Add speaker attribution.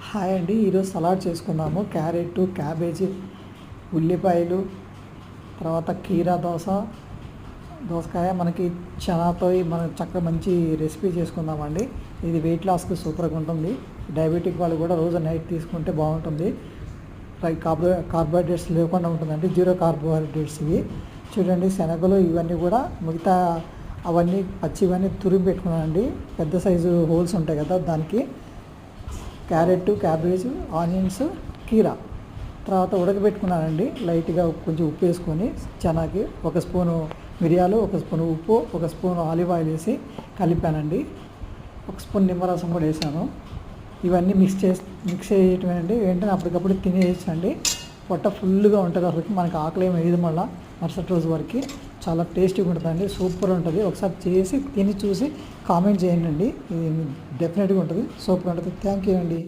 Speaker 1: Hi అండి. ఈరోజు salad చేసుకుందాము. క్యారెట్, క్యాబేజీ, ఉల్లిపాయలు, తర్వాత కీరా దోసకాయ మనకి చనాతో మనం చక్కగా మంచి రెసిపీ చేసుకుందామండి. ఇది వెయిట్ లాస్కి సూపర్గా ఉంటుంది. డయాబెటిక్ వాళ్ళు కూడా రోజు నైట్ తీసుకుంటే బాగుంటుంది. కార్బోహైడ్రేట్స్ లేకుండా ఉంటుందండి. జీరో కార్బోహైడ్రేట్స్ ఇవి. చూడండి, శనగలు ఇవన్నీ కూడా మిగతా అవన్నీ పచ్చివన్నీ తురిమి పెట్టుకున్నానండి. పెద్ద సైజు హోల్స్ ఉంటాయి కదా, దానికి క్యారెట్, క్యాబేజ్, ఆనియన్స్, కీరా తర్వాత ఉడకబెట్టుకున్నానండి. లైట్గా కొంచెం ఉప్పు వేసుకొని చనాకి ఒక స్పూను మిరియాలు, ఒక స్పూను ఉప్పు, ఒక స్పూను ఆలివ్ ఆయిల్ వేసి కలిపానండి. ఒక స్పూన్ నిమ్మరసం కూడా వేసాను. ఇవన్నీ మిక్స్ చేయటమేనండి. వెంటనే అప్పటికప్పుడు తినేయచ్చండి. పొట్ట ఫుల్గా ఉంటుంది. అసలు మనకి ఆకలి ఏమి వేయదు. మళ్ళీ మరుసటి రోజు వరకు చాలా టేస్టీగా ఉంటుందండి. సూపర్ ఉంటుంది. ఒకసారి చేసి తిని చూసి కామెంట్ చేయండి. ఇది డెఫినెట్గా ఉంటుంది. సూపర్ ఉంటుంది. థ్యాంక్ యూ అండి.